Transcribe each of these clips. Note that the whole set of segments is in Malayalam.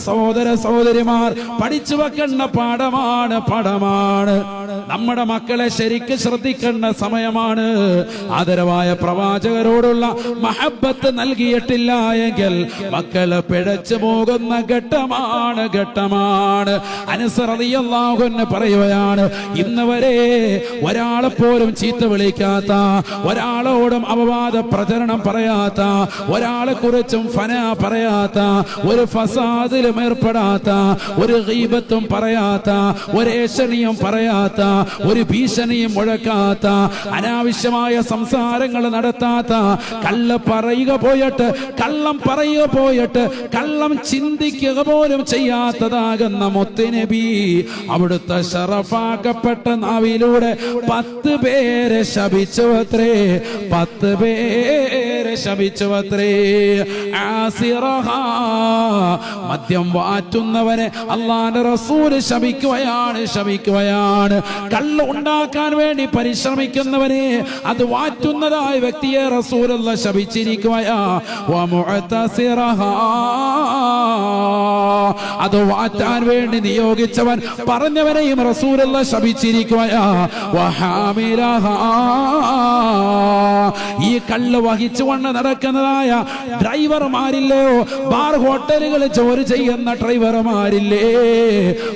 സഹോദര സഹോദരിമാർ പഠിച്ചു വെക്കേണ്ട പാഠമാണ്. നമ്മുടെ മക്കളെ ശരിക്ക് ശ്രദ്ധിക്കേണ്ട സമയമാണ്. ആദരവായ പ്രവാചകരോടുള്ള മഹബത്ത് നൽകിയിട്ടില്ല എങ്കിൽ മക്കള് പിഴച്ചു പോകുന്ന ഘട്ടമാണ്. അനസ് റളിയല്ലാഹു അൻഹു പറയുകയാണ്, ഇന്ന് വരെ ഒരാളെ പോലും ചീത്ത വിളിക്കാത്ത, ഒരാളോടും അപവാദ പ്രചരണം പറയാത്ത, ഒരാളെ കുറിച്ചും ഫന പറയാത്ത, ഒരു ഫസാദ് ഏർപ്പെടാത്ത, ഒരു ഗീബത്തും പറയാത്ത, ഒരു ഏഷണിയും പറയാത്ത, ഒരു ഭീഷണിയും മുഴക്കാത്ത, അനാവശ്യമായ സംസാരങ്ങൾ നടത്താത്ത, കള്ളം പറയുക പോയിട്ട് കള്ളം ചിന്തിക്കുക പോലും ചെയ്യാത്തതാകുന്ന മുത്തുനബി അവിടുത്തെ ശറഫാക്കപ്പെട്ട നാവിലൂടെ 10 പേരെ ശപിച്ചുവത്രേ. 10 പേരെ ശപിച്ചുവത്രേ. ആസിറഹാ, മദ്യം വാറ്റുന്നവനെ അല്ലാഹുവിന്റെ റസൂൽ ശപിക്കുകയാണ്. കള്ള് ഉണ്ടാക്കാൻ വേണ്ടി പരിശ്രമിക്കുന്നവനെ, അത് വാറ്റുന്നതായ വ്യക്തിയെ റസൂലുള്ളാഹി ശപിച്ചിരിക്കുകയാ. അത് വാറ്റാൻ വേണ്ടി നിയോഗിച്ചവൻ പറഞ്ഞവനെയും റസൂലുള്ളാഹി ശപിച്ചിരിക്കുകയാ. ഈ കള്ള് വഹിച്ചുകൊണ്ട് നടക്കുന്നതായ ഡ്രൈവർമാരില്ലയോ, ബാർ ഹോട്ടലുകൾ ജോലി ചെയ്യുന്ന ഡ്രൈവർമാരില്ലേ,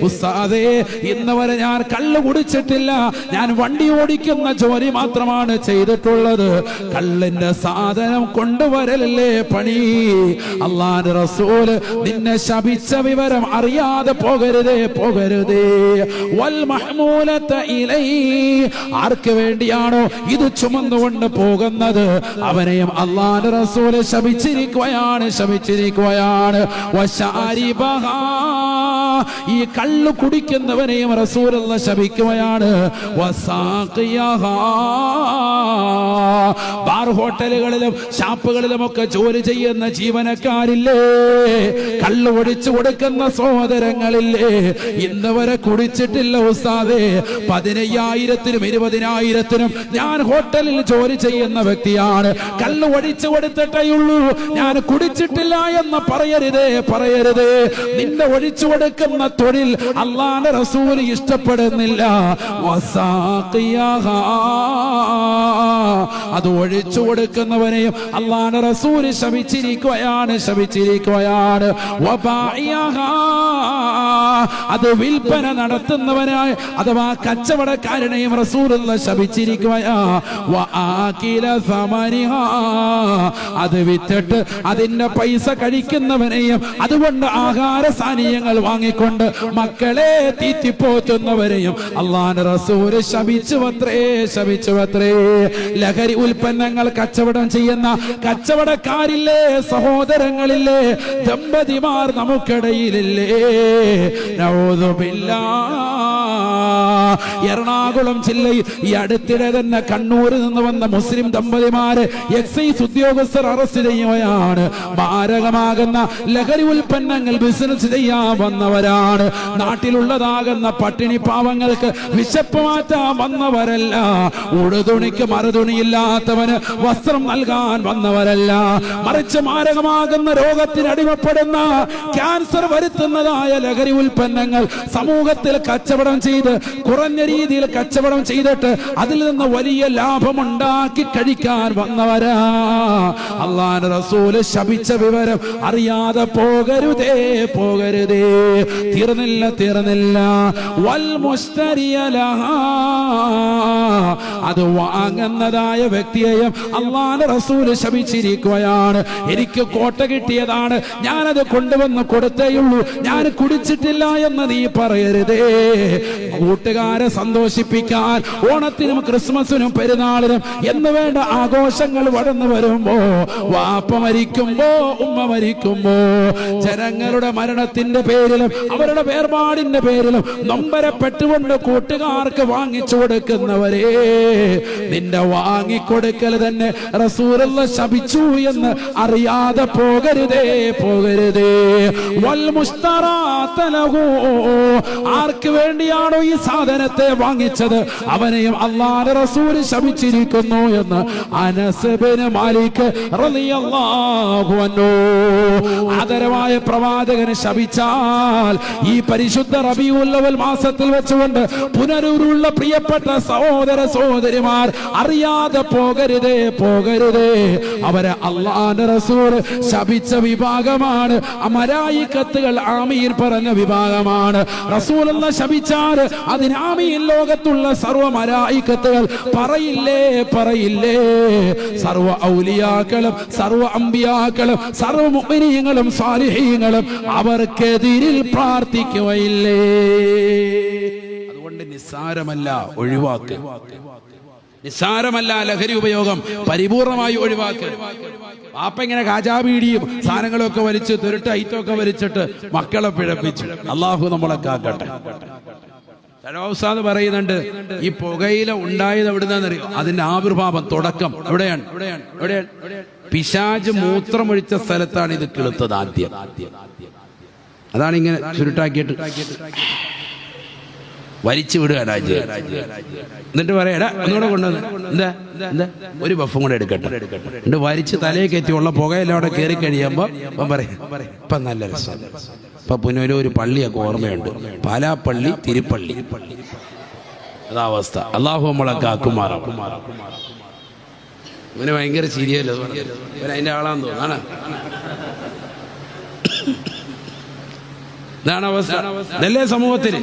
ഉസ്താദേ ഇന്ന് വരെ ഞാൻ കള്ള് കുടിച്ചിട്ടില്ല, ഞാൻ വണ്ടി ഓടിക്കുന്ന ജോലി മാത്രമാണ് ചെയ്തിട്ടുള്ളത്, കള്ളിന്റെ സാധനം കൊണ്ടുവരലല്ലേ പണി. അല്ലാഹുവിന്റെ റസൂൽ നിന്നെ ശപിച്ച വിവരം അറിയാതെ പോകരുതേ. വൽ മഹ്മൂലത ഇലൈ, ആർക്ക് വേണ്ടിയാണോ ഇത് ചുമന്നുകൊണ്ട് പോകുന്നത് അവനെയും അല്ലാഹുവിന്റെ റസൂൽ ശപിച്ചിരിക്കുകയാണ്. ഈ കള്ളു കുടിക്കുന്നവനെയും റസൂലുള്ളാഹി ശപിക്കുകയാണ്. ബാർ ഹോട്ടലുകളിലും ഷാപ്പുകളിലും ഒക്കെ ജോലി ചെയ്യുന്ന ജീവനക്കാരില്ലേ, കള്ളു ഒഴിച്ചു കൊടുക്കുന്ന സഹോദരങ്ങളില്ലേ, ഇന്ന് വരെ കുടിച്ചിട്ടില്ല ഉസ്താദേ, 15,000-നും 20,000-നും ഞാൻ ഹോട്ടലിൽ ജോലി ചെയ്യുന്ന വ്യക്തിയാണ്, കള്ളു ഒഴിച്ചു കൊടുത്തിട്ടേയുള്ളൂ, ഞാൻ കുടിച്ചിട്ടില്ല എന്ന് പറയരുതേ. നിന്റെ ഒഴിച്ചു കൊടുക്കുന്ന തൊഴിൽ അല്ലാഹുവിന്റെ റസൂൽ ഇഷ്ടപ്പെടുന്നില്ല. അത് ഒഴിച്ചു കൊടുക്കുന്നവനെയും അല്ലാഹുവിന്റെ റസൂൽ ശപിച്ചിരിക്കുകയാണ്. അത് വിൽപ്പന നടത്തുന്നവനായ അഥവാ കച്ചവടക്കാരനെയും റസൂലുള്ളാഹി ശപിച്ചിരിക്കുകയാ. അത് വിറ്റിട്ട് അതിന്റെ പൈസ കഴിക്കുന്നവനെയും അതുകൊണ്ട് ആഹാര സാധനങ്ങൾ വാങ്ങിക്കൊണ്ട് മക്കളെ തീറ്റിപ്പോറ്റുന്നവരെയും അല്ലാഹുവിന്റെ റസൂൽ ശപിച്ചുവത്രേ. ലഹരി ഉൽപ്പന്നങ്ങൾ കച്ചവടം ചെയ്യുന്ന കച്ചവടക്കാരില്ലേ, സഹോദരങ്ങളില്ലേ, ദമ്പതിമാർ നമുക്കിടയിലില്ലേ. നഊദു ബില്ലാഹ്. എറണാകുളം ജില്ലയിൽ ഈ അടുത്തിടെ തന്നെ കണ്ണൂരിൽ നിന്ന് വന്ന മുസ്ലിം ദമ്പതിമാരെ എക്സൈസ് ഉദ്യോഗസ്ഥർ അറസ്റ്റ് ചെയ്യുകയാണ്. മാരകമാകുന്ന ലഹരി ഉൽപ്പന്നങ്ങൾ ബിസിനസ് ചെയ്യാൻ വന്നവരാണ്. നാട്ടിലുള്ളതാകുന്ന പട്ടിണി പാവങ്ങൾക്ക് വിശപ്പ് മാറ്റാൻ വന്നവരല്ല. ഉടുതുണിക്ക് മറുതുണിയില്ലാത്തവന് വസ്ത്രം നൽകാൻ വന്നവരല്ല. മറിച്ച് മാരകമാകുന്ന രോഗത്തിന് അടിമപ്പെടുന്ന ക്യാൻസർ വരുത്തുന്നതായ ലഹരി ഉൽപ്പന്നങ്ങൾ സമൂഹത്തിൽ കച്ചവടം ചെയ്ത് കുറഞ്ഞ രീതിയിൽ കച്ചവടം ചെയ്തിട്ട് അതിൽ നിന്ന് വലിയ ലാഭമുണ്ടാക്കി കഴിക്കാൻ വന്നവരാ. അല്ലാഹുവിന്റെ റസൂൽ ശപിച്ച വിവരം അറിയാതെ പോകരുതേ. തീർന്നില്ല. വൽ മുസ്തരിയ ലഹാ, അത് വാങ്ങുന്നതായ വ്യക്തിയെയും അല്ലാഹുവിന്റെ റസൂൽ ശപിച്ചിരിക്കുകയാണ്. എനിക്ക് കോട്ട കിട്ടിയതാണ്, ഞാനത് കൊണ്ടുവന്ന് കൊടുത്തേയുള്ളൂ, ഞാൻ കുടിച്ചിട്ടില്ല എന്ന് നീ പറയരുതേ. കൂട്ടുകാരെ സന്തോഷിപ്പിക്കാൻ ഓണത്തിനും ക്രിസ്മസിനും പെരുന്നാളിനും എന്ന് വേണ്ട ആഘോഷങ്ങൾ വളർന്നു വരുമ്പോ, വാപ്പ മരിക്കുമ്പോ, ഉമ്മ മരിക്കുമ്പോ, ജനങ്ങളുടെ മരണത്തിന്റെ പേരിലും അവരുടെ വേർപാടിന്റെ പേരിലും നൊമ്പരപ്പെട്ടുകൊണ്ട് കൂട്ടുകാർക്ക് വാങ്ങിച്ചു കൊടുക്കുന്നവരെ, നിന്റെ വാങ്ങിക്കൊടുക്കൽ തന്നെ റസൂലുള്ളാഹി ശപിച്ചു എന്ന് അറിയാതെ പോകരുതേ. വൽ ആർക്ക് വേണ്ടിയാണോ ഈ സാധനത്തെ വാങ്ങിച്ചത് അവനെയും അല്ലാഹുവിന്റെ റസൂൽ ശപിച്ചിരിക്കുന്നു എന്ന് അനസ് ഇബ്നു മാലിക് റളിയല്ലാഹു അൻഹു. ആദരവായ പ്രവാചകനെ ശപിച്ചാൽ ഈ പരിശുദ്ധ റബീഉൽ അവൽ മാസത്തിൽ വെച്ചുകൊണ്ട് പുനരൂരുള്ള പ്രിയപ്പെട്ട സഹോദര സഹോദരിമാർ അറിയാതെ പോകരുതേ. അവരെ അല്ലാഹുവിന്റെ റസൂൽ ശപിച്ച വിഭാഗമാണ്. മലായികത്തുകൾ ആമീൻ പറഞ്ഞ വിഭാഗമാണ്. റസൂലുള്ള ശപിച്ചാൽ അതിന് ആമീൻ ലോകത്തുള്ള സർവ്വ മലായികത്തുകൾ പറയില്ലേ. സർവ്വ ഔലിയാക്കളും സർവ്വ അമ്പിയാക്കളും സർവ്വ മുഅ്മിനീങ്ങളും സാലിഹീങ്ങളും അവർക്കെതിരിൽ പ്രാർത്ഥിക്കുകയില്ലേ. അതുകൊണ്ട് നിസ്സാരമല്ല, ഒഴിവാക്ക്. നിസ്സാരമല്ല ലഹരി ഉപയോഗം, പരിപൂർണമായി ഒഴിവാക്ക്. പാപ്പ ഇങ്ങനെ കാജാബീഡിയും സാധനങ്ങളും ഒക്കെ വലിച്ച് തുരുട്ട് ഐറ്റമൊക്കെ വലിച്ചിട്ട് മക്കളെ പിഴപ്പിച്ചു. അള്ളാഹു നമ്മളെ കാക്കട്ടെ. ഉസ്താദ് പറയുന്നുണ്ട്, ഈ പുകയില ഉണ്ടായത് എവിടുന്നറിയോ? അതിന്റെ ആവിർഭാവം തുടക്കം എവിടെയാണ്? പിശാച് മൂത്രമൊഴിച്ച സ്ഥലത്താണ് ഇത് കിളുത്തത് ആദ്യം. അതാണ് ഇങ്ങനെ ചുരുട്ടാക്കിയിട്ട് വലിച്ചു വിടുക രാജ്യം. എന്നിട്ട് പറയാ ഒന്നുകൂടെ കൊണ്ടുവന്ന് എന്താ ഒരു ബഫും കൂടെ എടുക്കട്ടെ. എന്നിട്ട് വലിച്ച് തലയെ കയറ്റിയുള്ള പുകയെല്ലാം അവിടെ കയറി കഴിയുമ്പോ പറയാം ഇപ്പൊ നല്ല രസം. ഇപ്പൊ പുനലൂർ ഒരു പള്ളിയൊക്കെ ഓർമ്മയുണ്ട്, പാലാപ്പള്ളി, തിരുപ്പള്ളി. അതാ അവസ്ഥ. അള്ളാഹു നമ്മളെ കാക്കുമാറാവും. ഇവന് ഭയങ്കര ചിരിയല്ലോ, ഇവൻ അതിന്റെ ആളാന്ന് തോന്നാണ്. ഇതാണ് അവസ്ഥ. ഇതല്ലേ സമൂഹത്തിൽ.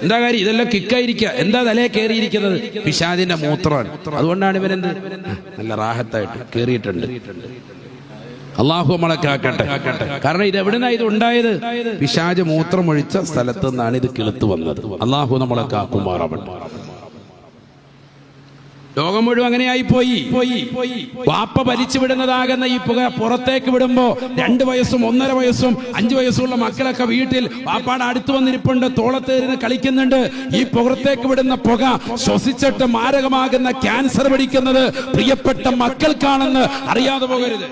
എന്താ കാര്യം? ഇതെല്ലാം കിക്കായിരിക്കുക. എന്താ തലയെ കയറിയിരിക്കുന്നത്? പിശാചിന്റെ മൂത്രമാണ്. അതുകൊണ്ടാണ് ഇവരെന്ത് നല്ല റാഹത്തായിട്ട് കയറിയിട്ടുണ്ട്. അള്ളാഹു നമ്മളെ കാക്കട്ടെ. കാരണം ഇത് എവിടുന്നാ ഇത് ഉണ്ടായത്? പിശാച് മൂത്രമൊഴിച്ച സ്ഥലത്ത് നിന്നാണ് ഇത് കിളുത്തു വന്നത്. അള്ളാഹു നമ്മളെ കാക്കുമാറാവട്ടെ. ലോകം മുഴുവൻ അങ്ങനെയായി പോയി. വാപ്പ വലിച്ചു വിടുന്നതാകുന്ന ഈ പുക പുറത്തേക്ക് വിടുമ്പോ 2 വയസ്സും 1.5 വയസ്സും 5 വയസ്സുള്ള മക്കളൊക്കെ വീട്ടിൽ വാപ്പാടെ അടുത്ത് വന്നിരിപ്പുണ്ട്, തോളത്തേരിന് കളിക്കുന്നുണ്ട്. ഈ പുറത്തേക്ക് വിടുന്ന പുക ശ്വസിച്ചിട്ട് മാരകമാകുന്ന ക്യാൻസർ പിടിക്കുന്നത് പ്രിയപ്പെട്ട മക്കൾക്കാണെന്ന് അറിയാതെ പോകരുത്.